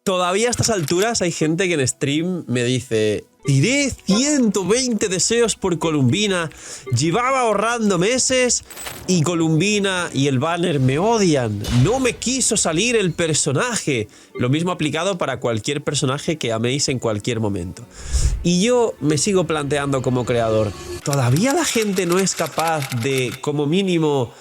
Todavía a estas alturas hay gente que en stream me dice: tiré 120 deseos por Columbina, llevaba ahorrando meses y Columbina y el banner me odian. No me quiso salir el personaje. Lo mismo aplicado para cualquier personaje que améis en cualquier momento. Y yo me sigo planteando como creador, ¿todavía la gente no es capaz de, como mínimo,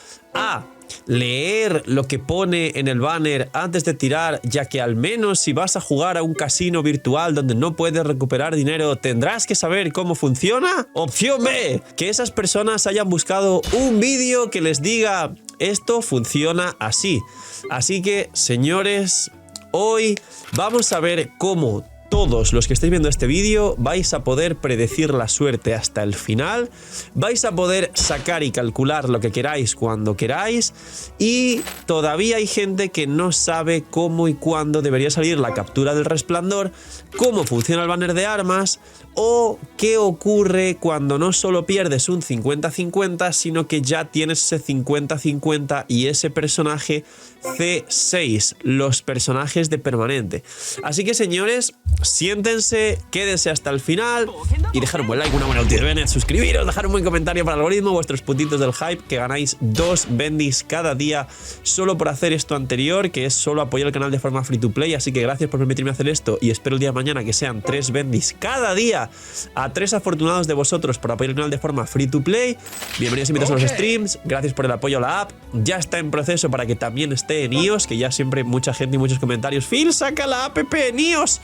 leer lo que pone en el banner antes de tirar, ya que al menos si vas a jugar a un casino virtual donde no puedes recuperar dinero, tendrás que saber cómo funciona? Opción B, que esas personas hayan buscado un vídeo que les diga esto funciona así. Así que, señores, hoy vamos a ver cómo todos los que estáis viendo este vídeo vais a poder predecir la suerte hasta el final, vais a poder sacar y calcular lo que queráis cuando queráis, y todavía hay gente que no sabe cómo y cuándo debería salir la captura del resplandor, cómo funciona el banner de armas o qué ocurre cuando no solo pierdes un 50-50, sino que ya tienes ese 50-50 y ese personaje C6, los personajes de permanente. Así que, señores, siéntense, quédense hasta el final y dejar un buen like, una buena ulti de Bennett, suscribiros, dejar un buen comentario para el algoritmo, vuestros puntitos del hype, que ganáis 2 bendis cada día solo por hacer esto anterior, que es solo apoyar el canal de forma free to play. Así que gracias por permitirme hacer esto y espero el día de mañana que sean 3 bendis cada día a 3 afortunados de vosotros por apoyar el canal de forma free to play. Bienvenidos y invitados a los streams, gracias por el apoyo a la app. Ya está en proceso para que también esté en iOS, que ya siempre mucha gente y muchos comentarios: Phil, saca la app en iOS.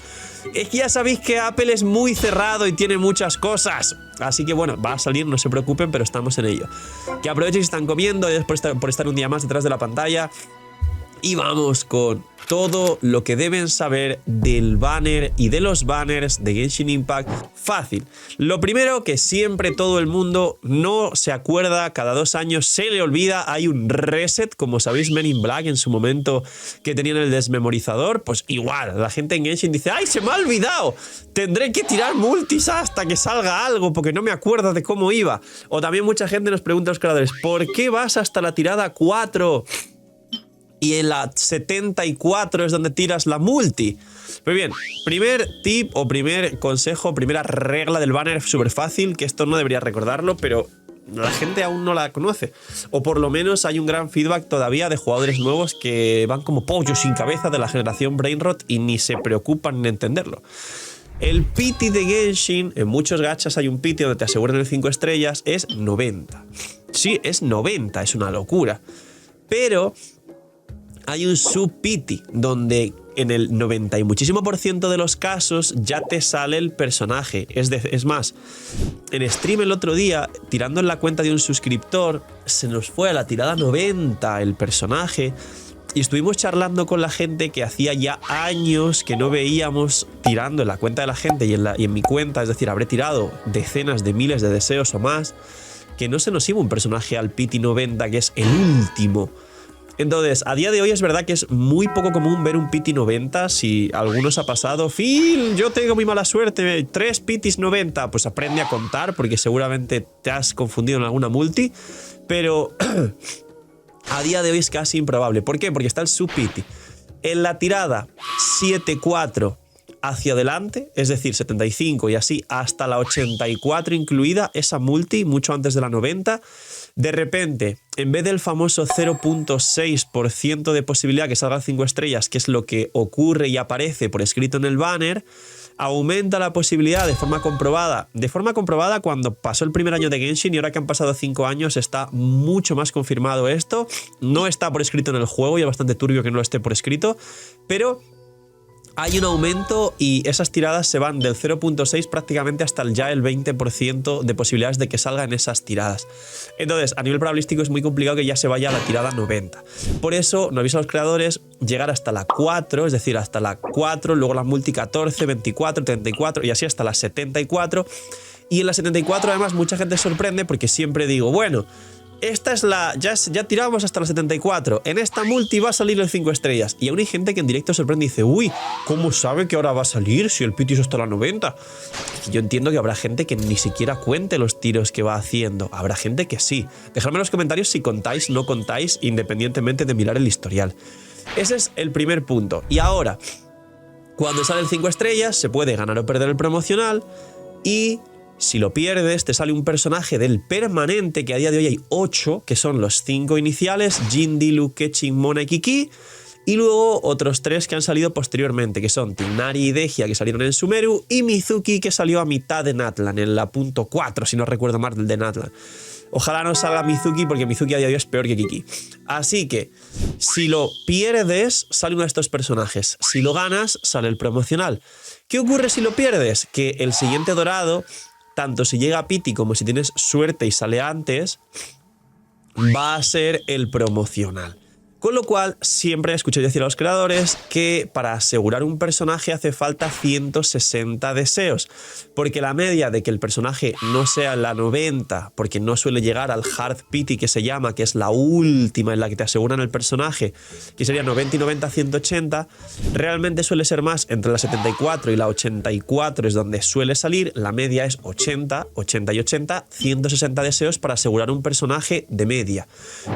Es que ya sabéis que Apple es muy cerrado y tiene muchas cosas. Así que bueno, va a salir, no se preocupen, pero estamos en ello. Que aprovechen si están comiendo, y por estar un día más detrás de la pantalla. Y vamos con todo lo que deben saber del banner y de los banners de Genshin Impact. Fácil. Lo primero, que siempre todo el mundo no se acuerda, cada 2 años se le olvida, hay un reset, como sabéis, Men in Black en su momento que tenían el desmemorizador, pues igual, la gente en Genshin dice: ¡ay, se me ha olvidado! Tendré que tirar multis hasta que salga algo porque no me acuerdo de cómo iba. O también mucha gente nos pregunta a los creadores: ¿por qué vas hasta la tirada 4? Y en la 74 es donde tiras la multi. Pues bien, primer tip o primer consejo, primera regla del banner súper fácil, que esto no debería recordarlo, pero la gente aún no la conoce. O por lo menos hay un gran feedback todavía de jugadores nuevos que van como pollos sin cabeza de la generación Brainrot y ni se preocupan en entenderlo. El pity de Genshin, en muchos gachas hay un pity donde te aseguran el 5 estrellas, es 90. Sí, es 90, es una locura. Pero hay un sub-pity donde en el 90 y muchísimo % de los casos ya te sale el personaje. Es más, en stream el otro día, tirando en la cuenta de un suscriptor, se nos fue a la tirada 90 el personaje y estuvimos charlando con la gente que hacía ya años que no veíamos tirando en la cuenta de la gente y en mi cuenta, es decir, habré tirado decenas de miles de deseos o más, que no se nos iba un personaje al pity 90, que es el último. Entonces, a día de hoy es verdad que es muy poco común ver un pity 90. Si algunos ha pasado: Phil, yo tengo muy mala suerte, 3 pitis 90, pues aprende a contar porque seguramente te has confundido en alguna multi. Pero a día de hoy es casi improbable. ¿Por qué? Porque está el sub-pity. En la tirada 7-4 hacia adelante, es decir, 75 y así hasta la 84 incluida, esa multi, mucho antes de la 90, de repente, en vez del famoso 0.6% de posibilidad que salgan 5 estrellas, que es lo que ocurre y aparece por escrito en el banner, aumenta la posibilidad de forma comprobada. De forma comprobada cuando pasó el primer año de Genshin, y ahora que han pasado 5 años está mucho más confirmado esto. No está por escrito en el juego y es bastante turbio que no lo esté por escrito, pero hay un aumento y esas tiradas se van del 0.6 prácticamente hasta ya el 20% de posibilidades de que salgan esas tiradas. Entonces, a nivel probabilístico es muy complicado que ya se vaya a la tirada 90. Por eso, nos aviso a los creadores llegar hasta la 4, es decir, hasta la 4, luego la multi 14, 24, 34 y así hasta la 74. Y en la 74 además mucha gente sorprende porque siempre digo: bueno, esta es la... Ya tiramos hasta la 74. En esta multi va a salir el 5 estrellas. Y aún hay gente que en directo sorprende y dice: uy, ¿cómo sabe que ahora va a salir si el pity es hasta la 90? Yo entiendo que habrá gente que ni siquiera cuente los tiros que va haciendo. Habrá gente que sí. Dejadme en los comentarios si contáis, no contáis, independientemente de mirar el historial. Ese es el primer punto. Y ahora, Cuando sale el 5 estrellas se puede ganar o perder el promocional y si lo pierdes te sale un personaje del permanente que a día de hoy hay 8, que son los 5 iniciales, Jindy, Luke, Keqing, Mona y Kiki, y luego otros 3 que han salido posteriormente, que son Tighnari y Dehya, que salieron en Sumeru, y Mizuki, que salió a mitad de Natlan, en la punto 4, si no recuerdo mal, del de Natlan. Ojalá no salga Mizuki, porque Mizuki a día de hoy es peor que Kiki. Así que, si lo pierdes, sale uno de estos personajes. Si lo ganas, sale el promocional. ¿Qué ocurre si lo pierdes? Que el siguiente dorado, tanto si llega a Pity como si tienes suerte y sale antes, va a ser el promocional. Con lo cual, siempre escucho decir a los creadores que para asegurar un personaje hace falta 160 deseos. Porque la media de que el personaje no sea la 90, porque no suele llegar al Hard Pity que se llama, que es la última en la que te aseguran el personaje, que sería 90 y 90, 180, realmente suele ser más entre la 74 y la 84 es donde suele salir. La media es 80, 80 y 80, 160 deseos para asegurar un personaje de media.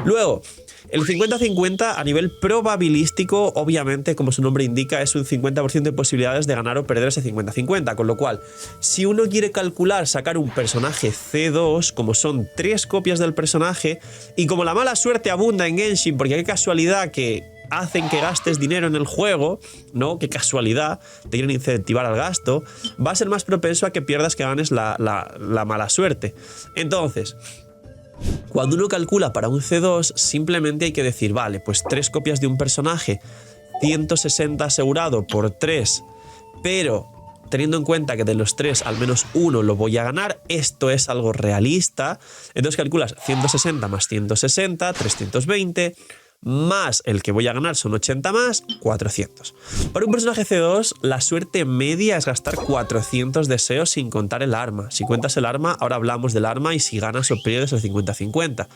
Luego, el 50-50 a nivel probabilístico, obviamente, como su nombre indica, es un 50% de posibilidades de ganar o perder ese 50-50, con lo cual, si uno quiere calcular sacar un personaje C2, como son 3 copias del personaje, y como la mala suerte abunda en Genshin, porque qué casualidad que hacen que gastes dinero en el juego, ¿no? Qué casualidad, te quieren incentivar al gasto, va a ser más propenso a que pierdas que ganes la mala suerte. Entonces, cuando uno calcula para un C2, simplemente hay que decir, vale, pues 3 copias de un personaje, 160 asegurado por 3, pero teniendo en cuenta que de los 3 al menos uno lo voy a ganar, esto es algo realista, entonces calculas 160 más 160, 320, más el que voy a ganar son 80 más, 400. Para un personaje C2, la suerte media es gastar 400 deseos sin contar el arma. Si cuentas el arma, ahora hablamos del arma y si ganas o pierdes el 50-50.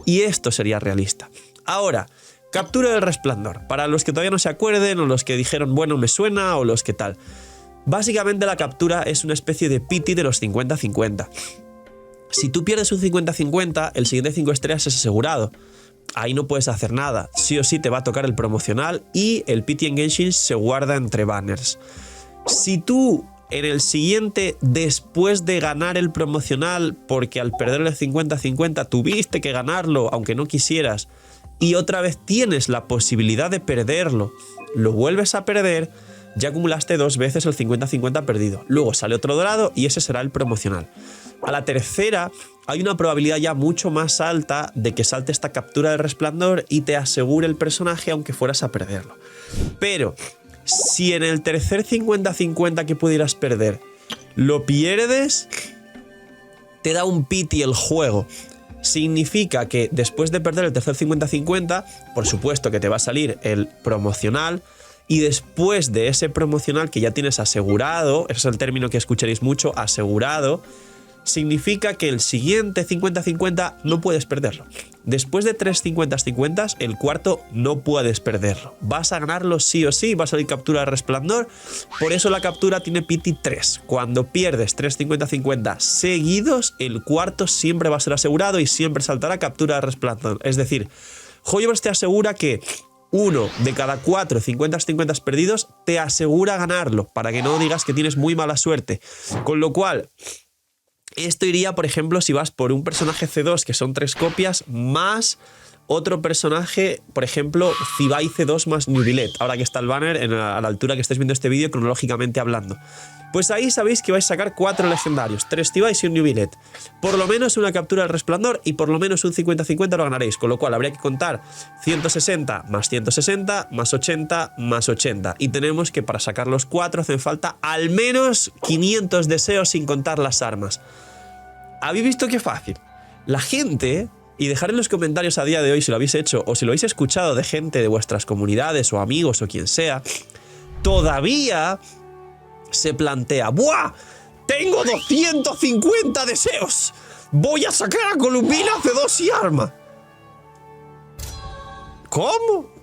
Y esto sería realista. Ahora, captura del resplandor. Para los que todavía no se acuerden o los que dijeron, bueno, me suena o los que tal. Básicamente la captura es una especie de pity de los 50-50. Si tú pierdes un 50-50, el siguiente 5 estrellas es asegurado. Ahí no puedes hacer nada, sí o sí te va a tocar el promocional y el pity en Genshin se guarda entre banners. Si tú en el siguiente, después de ganar el promocional, porque al perder el 50-50 tuviste que ganarlo aunque no quisieras, y otra vez tienes la posibilidad de perderlo, lo vuelves a perder, ya acumulaste 2 veces el 50-50 perdido. Luego sale otro dorado y ese será el promocional. A la tercera hay una probabilidad ya mucho más alta de que salte esta captura de resplandor y te asegure el personaje aunque fueras a perderlo. Pero si en el tercer 50-50 que pudieras perder lo pierdes, te da un pity el juego. Significa que después de perder el tercer 50-50, por supuesto que te va a salir el promocional. Y después de ese promocional que ya tienes asegurado, ese es el término que escucharéis mucho, asegurado, significa que el siguiente 50-50 no puedes perderlo. Después de 3 50-50, el cuarto no puedes perderlo. Vas a ganarlo sí o sí, va a salir captura de resplandor. Por eso la captura tiene pity 3. Cuando pierdes 3 50-50 seguidos, el cuarto siempre va a ser asegurado y siempre saltará captura de resplandor. Es decir, Hoyoverse te asegura que 1 de cada 4 50-50 perdidos te asegura ganarlo, para que no digas que tienes muy mala suerte. Con lo cual, esto iría, por ejemplo, si vas por un personaje C2, que son 3 copias, más otro personaje, por ejemplo, Zibai C2 más Nubilet, ahora que está el banner a la altura que estáis viendo este vídeo cronológicamente hablando. Pues ahí sabéis que vais a sacar 4 legendarios, 3 Zibais y un Nubilet. Por lo menos una captura del resplandor y por lo menos un 50-50 lo ganaréis, con lo cual habría que contar 160 más 160 más 80 más 80. Y tenemos que para sacar los 4 hacen falta al menos 500 deseos sin contar las armas. ¿Habéis visto qué fácil? La gente, y dejar en los comentarios a día de hoy si lo habéis hecho o si lo habéis escuchado de gente de vuestras comunidades o amigos o quien sea, todavía se plantea, ¡buah! ¡Tengo 250 deseos! ¡Voy a sacar a Columbina C2 y arma! ¿Cómo?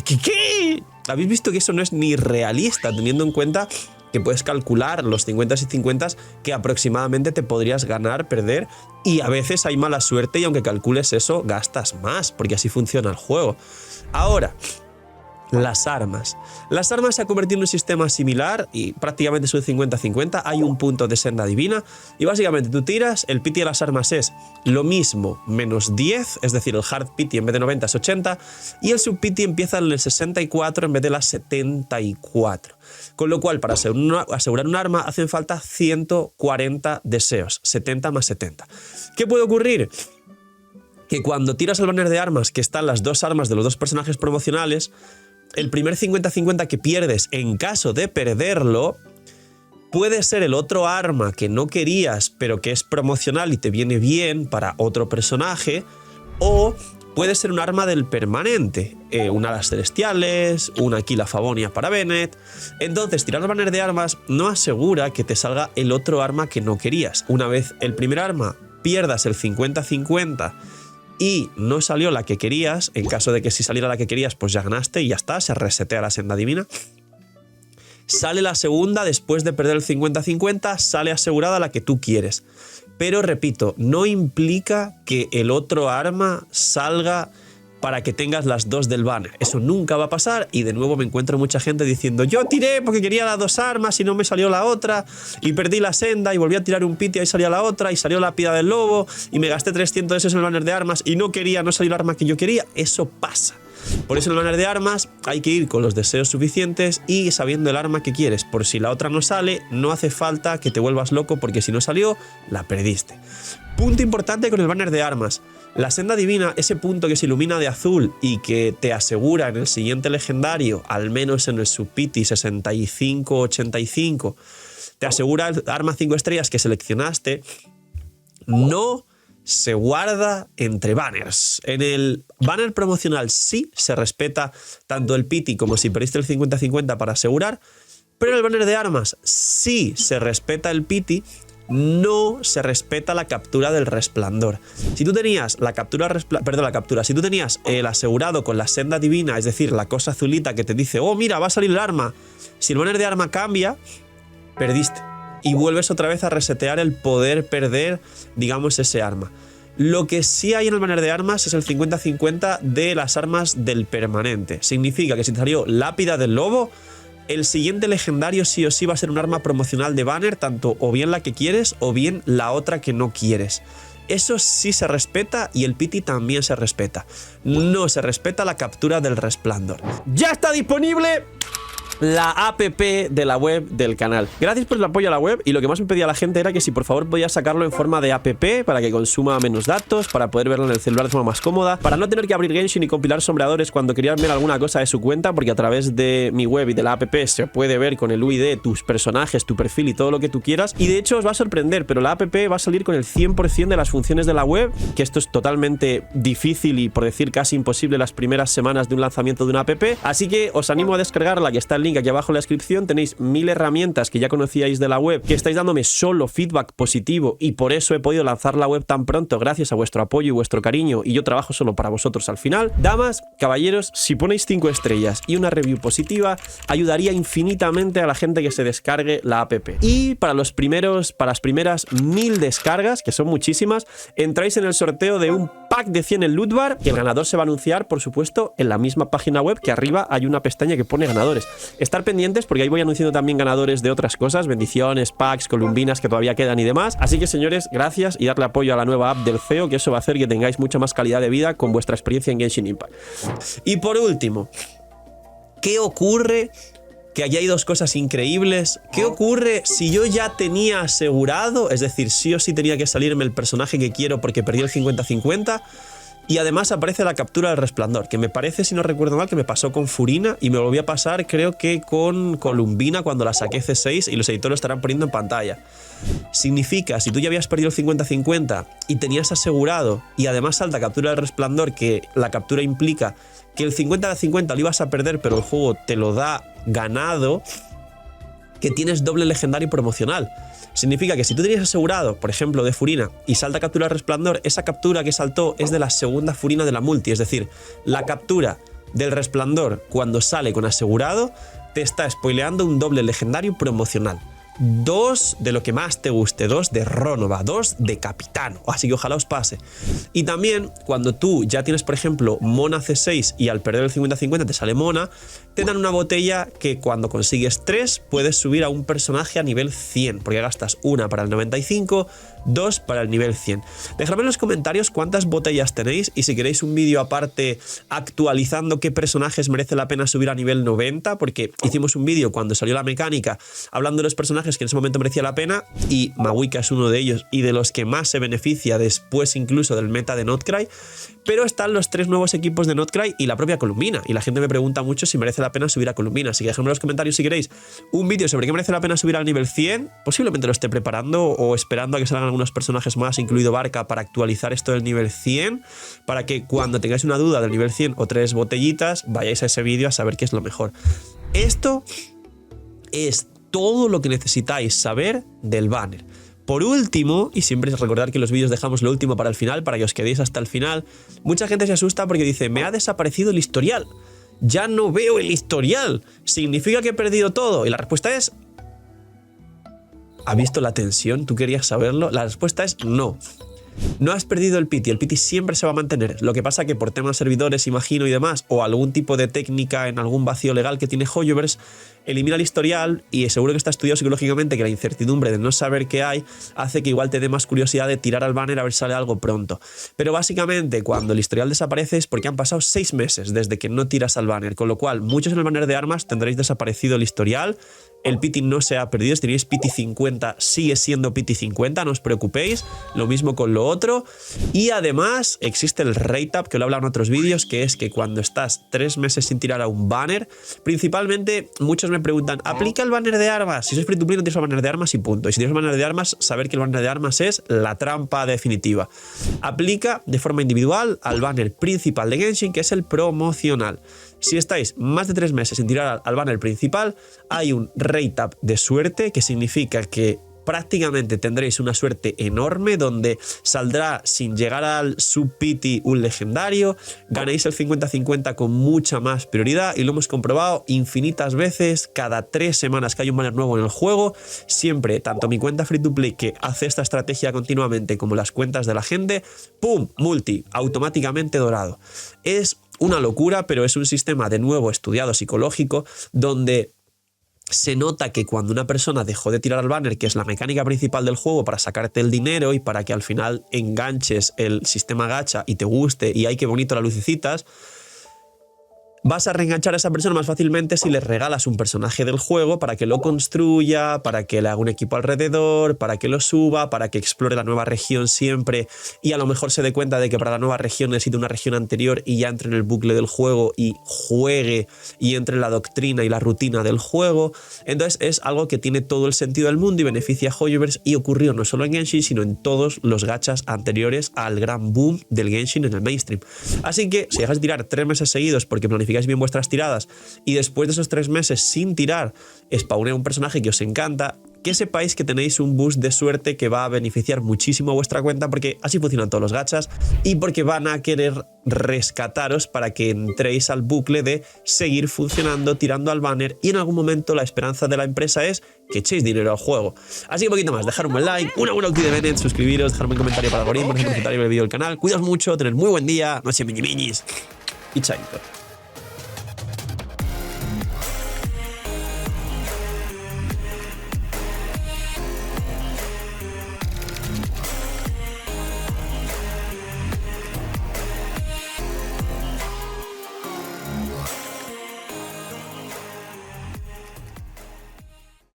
¿Qué? ¿Habéis visto que eso no es ni realista, teniendo en cuenta que puedes calcular los 50 y 50 que aproximadamente te podrías ganar, perder, y a veces hay mala suerte y aunque calcules eso, gastas más, porque así funciona el juego. Ahora, Las armas. Las armas se ha convertido en un sistema similar y prácticamente es un 50-50. Hay un punto de senda divina y básicamente tú tiras, el pity de las armas es lo mismo menos 10, es decir, el hard pity en vez de 90 es 80 y el sub pity empieza en el 64 en vez de las 74. Con lo cual, para asegurar un arma hacen falta 140 deseos, 70 más 70. ¿Qué puede ocurrir? Que cuando tiras el banner de armas, que están las dos armas de los dos personajes promocionales, el primer 50-50 que pierdes, en caso de perderlo, puede ser el otro arma que no querías, pero que es promocional y te viene bien para otro personaje, o puede ser un arma del permanente, una Alas Celestiales, una Aquila Favonia para Bennett. Entonces, tirar el banner de armas no asegura que te salga el otro arma que no querías. Una vez el primer arma pierdas el 50-50 y no salió la que querías, en caso de que si saliera la que querías, pues ya ganaste y ya está, se resetea la senda divina. Sale la segunda después de perder el 50-50, sale asegurada la que tú quieres. Pero repito, no implica que el otro arma salga para que tengas las dos del banner. Eso nunca va a pasar y de nuevo me encuentro mucha gente diciendo yo tiré porque quería las dos armas y no me salió la otra y perdí la senda y volví a tirar un pity y ahí salía la otra y salió la pida del lobo y me gasté 300 de esos en el banner de armas y no salió el arma que yo quería. Eso pasa. Por eso en el banner de armas hay que ir con los deseos suficientes y sabiendo el arma que quieres. Por si la otra no sale, no hace falta que te vuelvas loco porque si no salió, la perdiste. Punto importante con el banner de armas. La senda divina, ese punto que se ilumina de azul y que te asegura en el siguiente legendario, al menos en el subpity 65-85, te asegura el arma 5 estrellas que seleccionaste, no se guarda entre banners. En el banner promocional sí se respeta tanto el pity como si perdiste el 50-50 para asegurar, pero en el banner de armas sí se respeta el pity, no se respeta la captura del resplandor. Si tú tenías si tú tenías el asegurado con la senda divina, es decir, la cosa azulita que te dice, oh mira, va a salir el arma, si el banner de arma cambia, perdiste. Y vuelves otra vez a resetear el poder perder, digamos, ese arma. Lo que sí hay en el banner de armas es el 50-50 de las armas del permanente. Significa que si te salió Lápida del Lobo, el siguiente legendario sí o sí va a ser un arma promocional de banner, tanto o bien la que quieres o bien la otra que no quieres. Eso sí se respeta y el pity también se respeta. No se respeta la captura del resplandor. ¡Ya está disponible la app de la web del canal! Gracias por el apoyo a la web y lo que más me pedía la gente era que si por favor podía sacarlo en forma de app para que consuma menos datos, para poder verlo en el celular de forma más cómoda, para no tener que abrir Genshin y compilar sombreadores cuando querían ver alguna cosa de su cuenta, porque a través de mi web y de la app se puede ver con el UID tus personajes, tu perfil y todo lo que tú quieras. Y de hecho os va a sorprender, pero la app va a salir con el 100% de las funciones de la web, que esto es totalmente difícil y por decir casi imposible las primeras semanas de un lanzamiento de una app, así que os animo a descargarla, que está el link aquí abajo en la descripción. Tenéis 1000 herramientas que ya conocíais de la web, que estáis dándome solo feedback positivo y por eso he podido lanzar la web tan pronto, gracias a vuestro apoyo y vuestro cariño, y yo trabajo solo para vosotros al final. Damas, caballeros, si ponéis 5 estrellas y una review positiva, ayudaría infinitamente a la gente que se descargue la app. Y para las primeras 1000 descargas, que son muchísimas, entráis en el sorteo de un pack de 100 en Loot Bar, que el ganador se va a anunciar, por supuesto, en la misma página web, que arriba hay una pestaña que pone ganadores. Estar pendientes porque ahí voy anunciando también ganadores de otras cosas, bendiciones, packs, columbinas que todavía quedan y demás. Así que, señores, gracias y darle apoyo a la nueva app del CEO, que eso va a hacer que tengáis mucha más calidad de vida con vuestra experiencia en Genshin Impact. Y por último, ¿qué ocurre? Que allí hay dos cosas increíbles. ¿Qué ocurre si yo ya tenía asegurado, es decir, sí o sí tenía que salirme el personaje que quiero porque perdí el 50-50? Y además aparece la captura del resplandor, que me parece, si no recuerdo mal, que me pasó con Furina y me volvió a pasar, creo que con Columbina cuando la saqué C6 y los editores lo estarán poniendo en pantalla. Significa, si tú ya habías perdido el 50-50 y tenías asegurado y además salta captura del resplandor, que la captura implica que el 50-50 lo ibas a perder pero el juego te lo da ganado, que tienes doble legendario promocional. Significa que si tú tenías asegurado, por ejemplo, de Furina y salta captura de resplandor, esa captura que saltó es de la segunda Furina de la multi, es decir, la captura del resplandor cuando sale con asegurado te está spoileando un doble legendario promocional. 2 de lo que más te guste, 2 de Rónova, 2 de Capitano, así que ojalá os pase. Y también cuando tú ya tienes, por ejemplo, Mona C6 y al perder el 50-50 te sale Mona, te dan una botella que cuando consigues 3 puedes subir a un personaje a nivel 100, porque gastas una para el 95, 2 para el nivel 100. Dejadme en los comentarios cuántas botellas tenéis y si queréis un vídeo aparte actualizando qué personajes merece la pena subir a nivel 90, porque hicimos un vídeo cuando salió la mecánica hablando de los personajes que en ese momento merecía la pena y Mahuika es uno de ellos y de los que más se beneficia después incluso del meta de Notcry, pero están los 3 nuevos equipos de Notcry y la propia Columbina y la gente me pregunta mucho si merece la pena subir a Columbina, así que dejadme en los comentarios si queréis un vídeo sobre qué merece la pena subir al nivel 100, posiblemente lo esté preparando o esperando a que salgan algunos personajes más, incluido Barca, para actualizar esto del nivel 100, para que cuando tengáis una duda del nivel 100 o 3 botellitas, vayáis a ese vídeo a saber qué es lo mejor. Esto es todo lo que necesitáis saber del banner. Por último, y siempre recordar que los vídeos dejamos lo último para el final, para que os quedéis hasta el final, mucha gente se asusta porque dice, me ha desaparecido el historial, ya no veo el historial, ¿significa que he perdido todo? Y la respuesta es... ¿Ha visto la tensión? ¿Tú querías saberlo? La respuesta es no. No has perdido el pity siempre se va a mantener. Lo que pasa que por temas servidores, imagino, y demás, o algún tipo de técnica en algún vacío legal que tiene Hoyoverse, elimina el historial y seguro que está estudiado psicológicamente que la incertidumbre de no saber qué hay hace que igual te dé más curiosidad de tirar al banner a ver si sale algo pronto. Pero básicamente cuando el historial desaparece es porque han pasado 6 meses desde que no tiras al banner, con lo cual muchos en el banner de armas tendréis desaparecido el historial. El pity no se ha perdido, si tenéis pity 50 sigue siendo pity 50, no os preocupéis, lo mismo con lo otro. Y además existe el rate up, que lo he hablado en otros vídeos, que es que cuando estás 3 meses sin tirar a un banner, principalmente muchos me preguntan, ¿aplica el banner de armas? Si sois free to play no tienes el banner de armas y punto. Y si tienes el banner de armas, saber que el banner de armas es la trampa definitiva. Aplica de forma individual al banner principal de Genshin, que es el promocional. Si estáis más de 3 meses sin tirar al banner principal, hay un rate up de suerte, que significa que prácticamente tendréis una suerte enorme donde saldrá sin llegar al sub-pity un legendario, ganéis el 50-50 con mucha más prioridad y lo hemos comprobado infinitas veces, cada 3 semanas que hay un banner nuevo en el juego, siempre, tanto mi cuenta free to play que hace esta estrategia continuamente como las cuentas de la gente, ¡pum! Multi, automáticamente dorado. Es una locura, pero es un sistema de nuevo estudiado psicológico donde se nota que cuando una persona dejó de tirar al banner, que es la mecánica principal del juego para sacarte el dinero y para que al final enganches el sistema gacha y te guste y ¡ay, qué bonito las lucecitas!, vas a reenganchar a esa persona más fácilmente si le regalas un personaje del juego para que lo construya, para que le haga un equipo alrededor, para que lo suba, para que explore la nueva región siempre y a lo mejor se dé cuenta de que para la nueva región necesita una región anterior y ya entre en el bucle del juego y juegue y entre en la doctrina y la rutina del juego. Entonces es algo que tiene todo el sentido del mundo y beneficia a Hoyoverse y ocurrió no solo en Genshin sino en todos los gachas anteriores al gran boom del Genshin en el mainstream. Así que si dejáis de tirar 3 meses seguidos porque planificáis bien vuestras tiradas y después de esos 3 meses sin tirar spawnea un personaje que os encanta, que sepáis que tenéis un boost de suerte que va a beneficiar muchísimo a vuestra cuenta porque así funcionan todos los gachas y porque van a querer rescataros para que entréis al bucle de seguir funcionando tirando al banner y en algún momento la esperanza de la empresa es que echéis dinero al juego. Así que un poquito más, dejar un buen like, una buena ulti de Bennett, suscribiros, dejarme un comentario para el algoritmo, dejar un comentario en el vídeo del canal, cuidaos mucho, tener muy buen día, no sé, miñis y chaito.